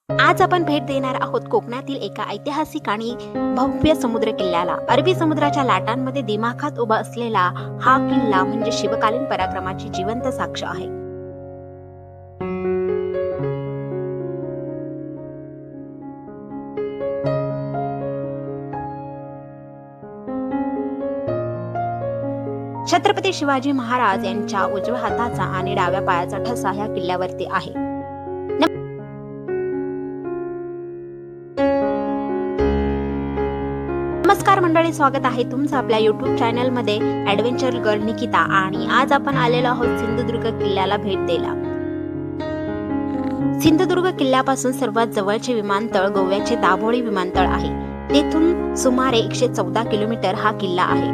आज आपण भेट देणार आहोत कोकणातील एका ऐतिहासिक आणि भव्य समुद्र किल्ल्याला। अरबी समुद्राच्या लाटांमध्ये दिमाखात उभा असलेला हा किल्ला म्हणजे शिवकालीन पराक्रमाची जिवंत साक्ष आहे। छत्रपती शिवाजी महाराज यांच्या उजव्या हाताचा आणि डाव्या पायाचा ठसा ह्या किल्ल्यावरती आहे। नमस्कार मंडळी, स्वागत आहे तुमचं आपल्या YouTube चॅनल मध्ये ॲडव्हेंचर गर्ल निकिता। आणि आज आपण आलेलो आहोत सिंधुदुर्ग किल्ल्याला भेट द्यायला। सिंधुदुर्ग किल्ल्यापासून सर्वात जवळचे विमानतळ गोव्याचे दाभोळी विमानतळ आहे। तेथून सुमारे 114 किलोमीटर हा किल्ला आहे।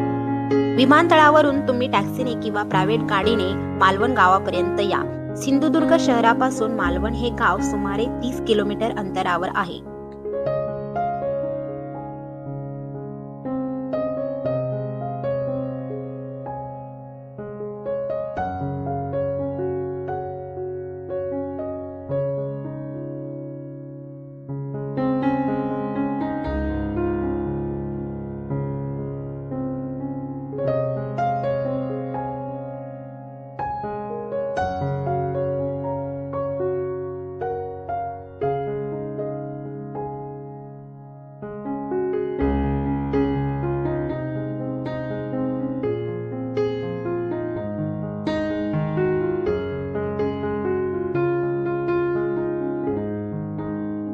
विमानतळावरून तुम्ही टॅक्सीने किंवा प्रायव्हेट गाडीने मालवण गावापर्यंत या। सिंधुदुर्ग शहरापासून मालवण हे गाव सुमारे 30 किलोमीटर अंतरावर आहे।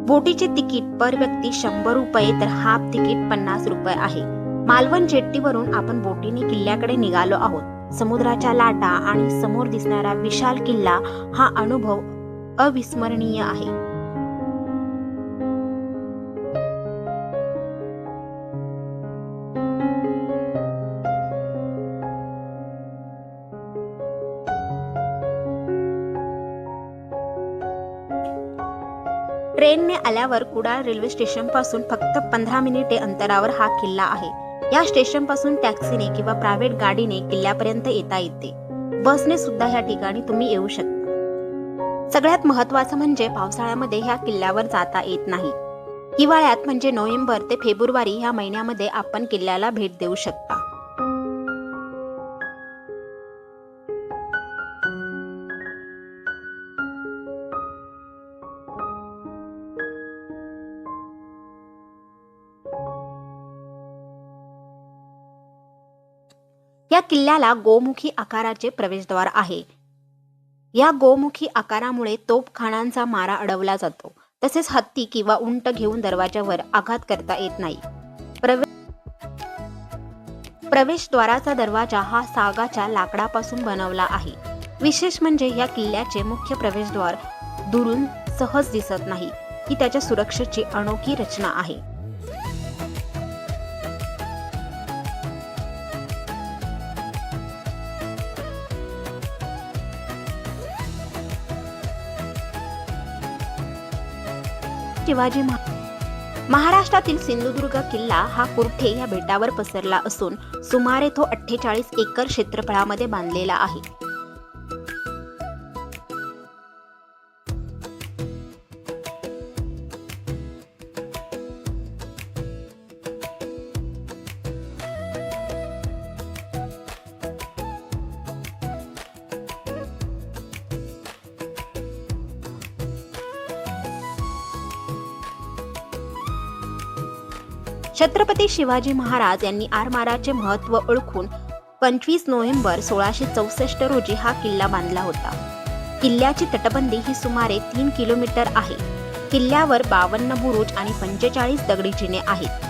बोटीचे तिकीट पर व्यक्ती 100 रुपये तर हाफ तिकीट 50 रुपये आहे। मालवण जेट्टीवरून आपण बोटीने किल्ल्याकडे निघालो आहोत। समुद्राच्या लाटा आणि समोर दिसणारा विशाल किल्ला हा अनुभव अविस्मरणीय आहे। ट्रेनने आल्यावर कुडाळ रेल्वे स्टेशन पासून फक्त 15 मिनिटे अंतरावर हा किल्ला आहे। या स्टेशन पासून टॅक्सीने किंवा प्रायव्हेट गाडीने किल्ल्यापर्यंत येता येते। बसने सुद्धा या ठिकाणी तुम्ही येऊ शकता। सगळ्यात महत्त्वाचं म्हणजे पावसाळ्यामध्ये ह्या किल्ल्यावर जाता येत नाही। हिवाळ्यात म्हणजे नोव्हेंबर ते फेब्रुवारी ह्या महिन्यामध्ये आपण किल्ल्याला भेट देऊ शकता। या किल्ल्याला गोमुखी आकाराचे प्रवेशद्वार आहे। या गोमुखी आकारामुळे तोफखानांचा मारा अडवला जातो। तसेच हत्ती किंवा उंट घेऊन दरवाजावर आघात करता येत नाही। प्रवेशद्वाराचा दरवाजा हा सागाच्या लाकडापासून बनवला आहे। विशेष म्हणजे या किल्ल्याचे मुख्य प्रवेशद्वार दुरून सहज दिसत नाही। ही त्याच्या सुरक्षेची अनोखी रचना आहे। शिवाजी महाराष्ट्रातील सिंधुदुर्ग किल्ला हा कुर्ठे या बेटावर पसरला असून सुमारे तो 48 एकर क्षेत्रफळामध्ये बांधलेला आहे। छत्रपती शिवाजी महाराज यांनी आरमाराचे महत्त्व ओळखून 25 नोव्हेंबर 1664 रोजी हा किल्ला बांधला होता। किल्ल्याची तटबंदी ही सुमारे 3 किलोमीटर आहे। किल्ल्यावर 52 बुरुज आणि 45 दगडी जिने आहेत।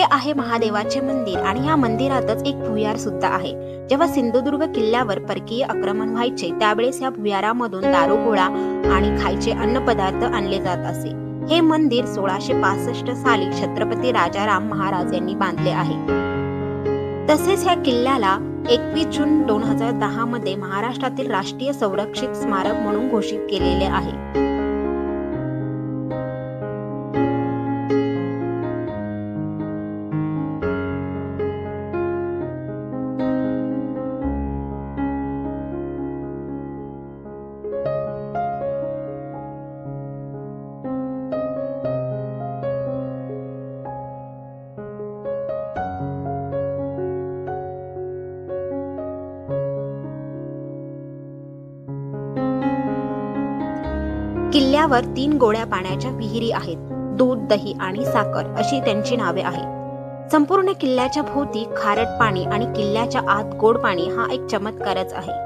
हे आहे महादेवाचे मंदिर आणि या मंदिरातच एक भुयार सुद्धा आहे. जेव्हा सिंधुदुर्ग किल्ल्यावर परकीय आक्रमण व्हायचे त्यावेळेस या भुयारामधून दारुगोळा आणि खायचे अन्नपदार्थ आणले जात असे. हे मंदिर 1665 साली छत्रपती राजाराम महाराज यांनी बांधले आहे. तसेच ह्या किल्ल्याला 21 जून 2010 मध्ये महाराष्ट्रातील राष्ट्रीय संरक्षित स्मारक म्हणून घोषित केलेले आहे. किल्ल्यावर 3 गोड्या पाण्याच्या विहिरी आहेत. दूध, दही आणि साखर अशी त्यांची नावे आहेत. संपूर्ण किल्ल्याच्या भोवती खारट पाणी आणि किल्ल्याच्या आत गोड पाणी हा एक चमत्कारच आहे.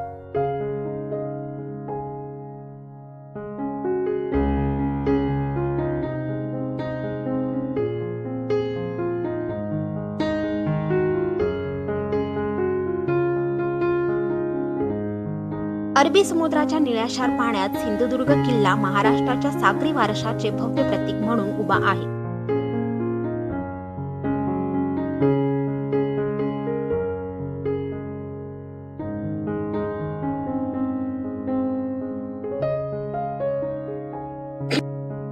अरबी समुद्राच्या निळ्याशार पाण्यात सिंधुदुर्ग किल्ला महाराष्ट्राच्या सागरी वारशाचे भव्य प्रतीक म्हणून उभा आहे.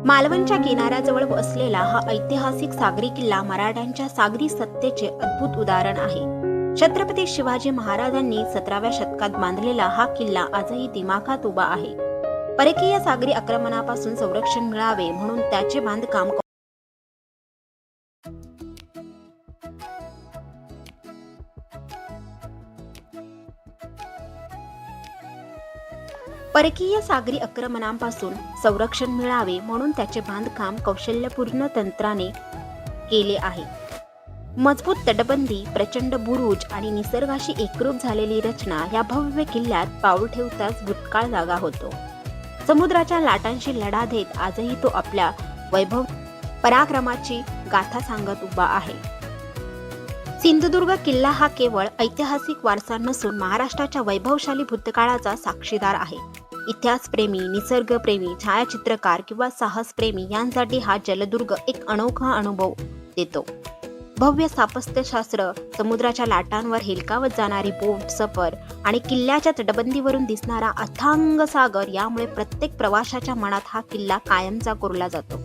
मालवणच्या किनाऱ्याजवळ वसलेला हा ऐतिहासिक सागरी किल्ला मराठ्यांच्या सागरी सत्तेचे अद्भुत उदाहरण आहे. छत्रपती शिवाजी महाराजांनी 17व्या शतकात बांधलेला हा किल्ला आजही दिमाखात उभा आहे. परकीय सागरी आक्रमणापासून संरक्षण मिळावे म्हणून त्याचे बांधकाम परकीय सागरी आक्रमणापासून संरक्षण मिळावे म्हणून त्याचे बांधकाम कौशल्यपूर्ण तंत्राने केले आहे. मजबूत तटबंदी, प्रचंड बुरुज आणि निसर्गाशी एकरूप झालेली रचना या भव्य किल्ल्यात पाऊल ठेवताच भूतकाळ जागा होतो. समुद्राच्या लाटांशी लढा देत आजही तो आपल्या वैभव पराक्रमाची गाथा सांगत उभा आहे. सिंधुदुर्ग किल्ला हा केवळ ऐतिहासिक वारसा नसून महाराष्ट्राच्या वैभवशाली भूतकाळाचा साक्षीदार आहे. इतिहासप्रेमी, निसर्गप्रेमी, छायाचित्रकार किंवा साहसप्रेमी यांसाठी हा जलदुर्ग एक अनोखा अनुभव देतो. भव्य स्थापत्यशास्त्र, समुद्राच्या लाटांवर हेलकावत जाणारी बोट सफर आणि किल्ल्याच्या तटबंदीवरून दिसणारा अथांग सागर यामुळे प्रत्येक प्रवाशाच्या मनात हा किल्ला कायमचा कोरला जातो.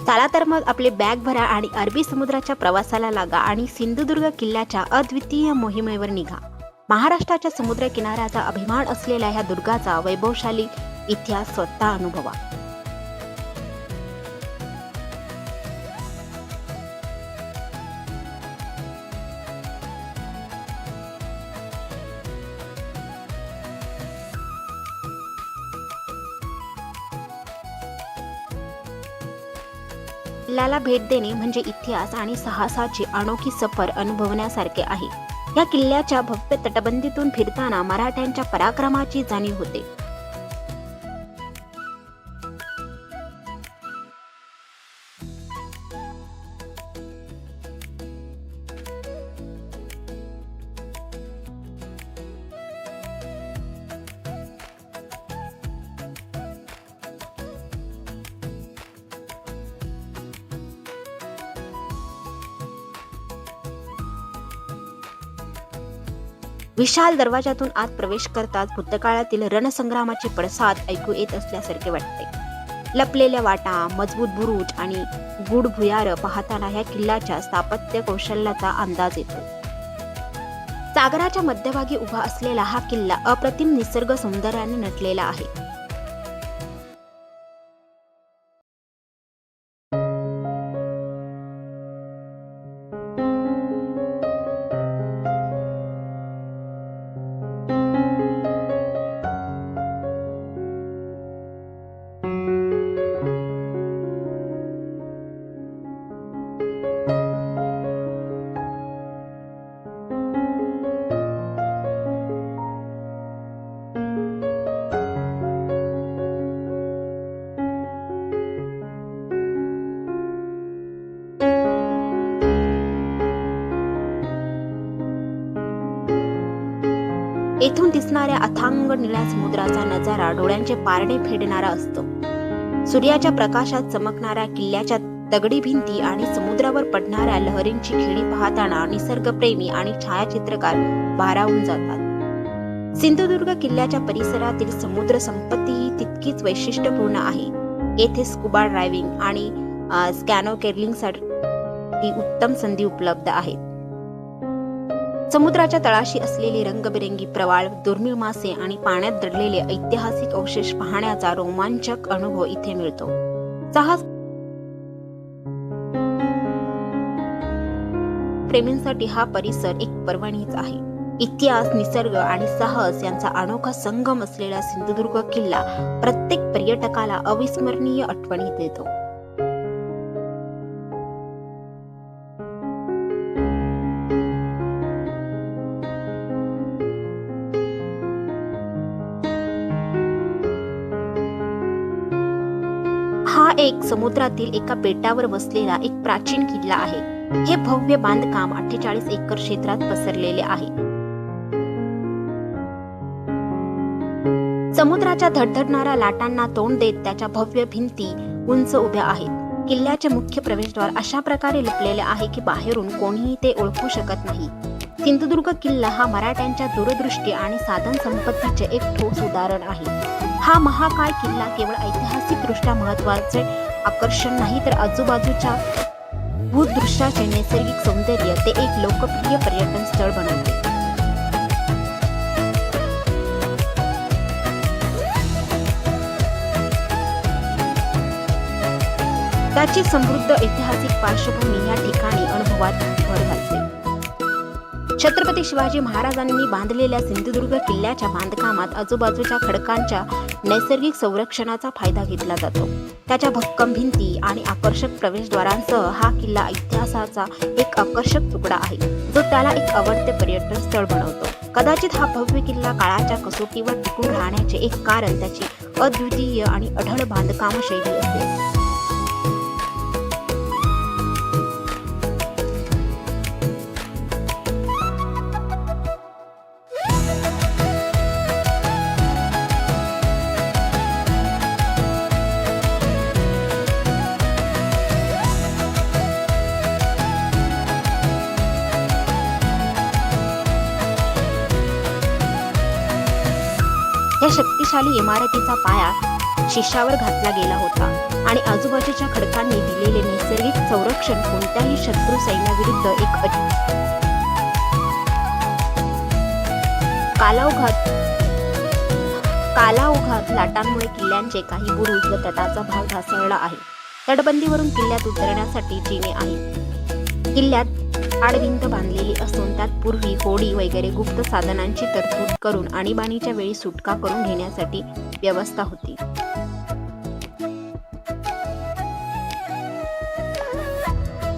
चला तर मग आपले बॅग भरा आणि अरबी समुद्राच्या प्रवासाला लागा आणि सिंधुदुर्ग किल्ल्याच्या अद्वितीय मोहिमेवर निघा. महाराष्ट्राच्या समुद्र किनाऱ्याचा अभिमान असलेल्या ह्या दुर्गाचा वैभवशाली इतिहास स्वतः अनुभवा. किल्ल्याला भेट देणे म्हणजे इतिहास आणि साहसाची अनोखी सफर अनुभवण्यासारखे आहे. या किल्ल्याच्या भव्य तटबंदीतून फिरताना मराठ्यांच्या पराक्रमाची जाणीव होते. विशाल दरवाजातून आत प्रवेश करताच भूतकाळातील रणसंग्रामाचे पडसाद ऐकू येत असल्यासारखे वाटते. लपलेल्या वाटा, मजबूत बुरुज आणि गूढ भुयार पाहताना ह्या किल्ल्याच्या स्थापत्य कौशल्याचा अंदाज येतो. सागराच्या मध्यभागी उभा असलेला हा किल्ला अप्रतिम निसर्ग सौंदर्याने नटलेला आहे. येथून दिसणाऱ्या अथांग निळ्या समुद्राचा नजारा डोळ्यांचे पारणे फेडणारा असतो. सूर्याच्या प्रकाशात चमकणाऱ्या किल्ल्याच्या दगडी भिंती आणि समुद्रावर पडणाऱ्या लहरींची खेळी पाहताना निसर्गप्रेमी आणि छायाचित्रकार भारावून जातात. सिंधुदुर्ग किल्ल्याच्या परिसरातील समुद्र संपत्ती ही तितकीच वैशिष्ट्यपूर्ण आहे. येथे स्कुबा ड्रायव्हिंग आणि स्कॅनोकेलिंगसाठी उत्तम संधी उपलब्ध आहेत. समुद्राच्या तळाशी असलेली रंगबिरंगी प्रवाळ, दुर्मिळ मासे आणि पाण्यात दडलेले ऐतिहासिक अवशेष पाहण्याचा रोमांचक अनुभव इथे मिळतो. साहस प्रेमींसाठी हा परिसर एक पर्वणीच आहे. इतिहास, निसर्ग आणि साहस यांचा अनोखा संगम असलेला सिंधुदुर्ग किल्ला प्रत्येक पर्यटकाला अविस्मरणीय आठवणी देतो. हा एक समुद्रातील एका बेटावर वसलेला एक प्राचीन किल्ला आहे. हे भव्य बांधकाम 48 एकर क्षेत्रात पसरलेले आहे. समुद्राच्या धडधडणाऱ्या लाटांना तोंड देत त्याच्या भव्य भिंती उंच उभ्या आहेत. किल्ल्याचे मुख्य प्रवेशद्वार अशा प्रकारे लपलेले आहे की बाहेरून कोणीही ते ओळखू शकत नाही. सिंधुदुर्ग किल्ला हा मराठ्यांच्या दूरदृष्टी आणि साधन संपत्तीचे एक ठोस उदाहरण आहे. हा महाकाय किल्ला केवळ ऐतिहासिकदृष्ट्या महत्त्वाचे आकर्षण नाही, तर आजूबाजूच्या भूदृश्याचे नैसर्गिक सौंदर्य ते एक लोकप्रिय पर्यटन स्थळ बनवते. त्याची समृद्ध ऐतिहासिक पार्श्वभूमी या ठिकाणी अनुभवात भर घालते. छत्रपती शिवाजी महाराजांनी बांधलेल्या सिंधुदुर्ग किल्ल्याच्या बांधकामात आजूबाजूच्या खडकांच्या नैसर्गिक संरक्षणाचा फायदा घेतला जातो. त्याच्या भक्कम भिंती आणि आकर्षक प्रवेशद्वारांसह हा किल्ला इतिहासाचा एक आकर्षक तुकडा आहे, जो त्याला एक आवडते पर्यटन स्थळ बनवतो. कदाचित हा भव्य किल्ला काळाच्या कसोटीवर टिकून राहण्याचे एक कारण त्याची अद्वितीय आणि अढळ बांधकाम शैली असेल. या शक्तिशाली इमारतीचा पाया शिशावर घातला गेला होता आणि आजूबाजूच्या खडकांनी दिलेले नैसर्गिक संरक्षण कोणत्याही शत्रू सैन्याविरुद्ध एक कालावघात लाटांमुळे किल्ल्यांचे काही बुरुज व तटाचा भाग ढासळला आहे. तटबंदीवरून किल्ल्यात उतरण्यासाठी जिने आहेत. किल्ल्यात आडभिंत बांधलेली असून त्यात पूर्वी होडी वगैरे गुप्त साधनांची तरतूद करून आणीबाणीच्या वेळी सुटका करून घेण्यासाठी व्यवस्था होती.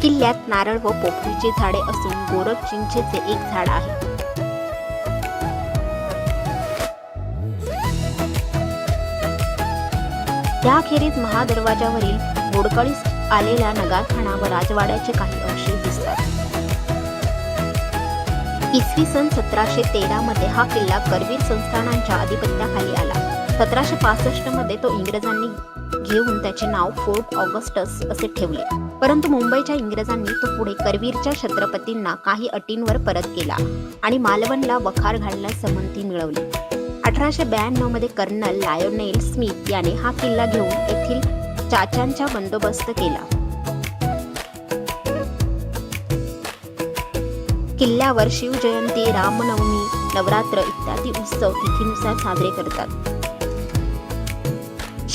किल्ल्यात नारळ व पोफळीची झाडे असून गोरख चिंचेचे एक झाड आहे. त्याखेरीज महादरवाजावरील मोडकळीस आलेल्या नगारखाना व राजवाड्याचे काही अवशेष दिसतात. इसवी सन 1713 मध्ये हा किल्ला करवीर संस्थानांच्या अधिपत्याखाली आला. 1765 मध्ये तो इंग्रजांनी घेऊन त्याचे नाव फोर्ट ऑगस्टस असे ठेवले. परंतु मुंबईच्या इंग्रजांनी तो पुढे करवीरच्या छत्रपतींना काही अटींवर परत केला आणि मालवणला वखार घालण्यास संमती मिळवली. 1892 मध्ये कर्नल लायोनेल स्मिथ याने हा किल्ला घेऊन येथील चाच्यांचा बंदोबस्त केला. किल्ल्यावर शिवजयंती, रामनवमी, नवरात्र इत्यादी उत्सव तिथीनुसार साजरे करतात.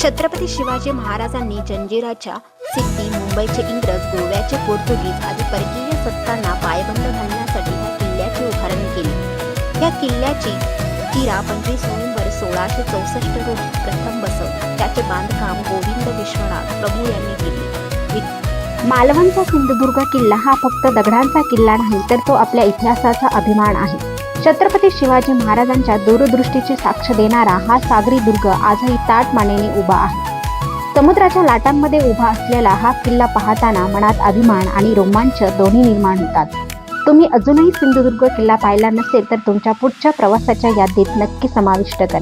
छत्रपती शिवाजी महाराजांनी जंजिराच्या सिद्धी, मुंबईचे इंग्रज, गोव्याचे पोर्तुगीज आदी परकीय सत्तांना पायबंद घालण्यासाठी या किल्ल्याची उभारणी केली. या किल्ल्याची किरा 25 नोव्हेंबर 1664 रोजी प्रथम बसवली. त्याचे बांधकाम गोविंद विश्वनाथ प्रभू यांनी केले. मालवणचा सिंधुदुर्ग किल्ला हा फक्त दगडांचा किल्ला नाही, तर तो आपल्या इतिहासाचा अभिमान आहे. छत्रपती शिवाजी महाराजांच्या दूरदृष्टीची साक्ष देणारा हा सागरी दुर्ग आजही ताठ मानेने उभा आहे. समुद्राच्या लाटांमध्ये उभा असलेला हा किल्ला पाहताना मनात अभिमान आणि रोमांच दोन्ही निर्माण होतात. तुम्ही अजूनही सिंधुदुर्ग किल्ला पाहिला नसेल तर तुमच्या पुढच्या प्रवासाच्या यादीत नक्की समाविष्ट करा.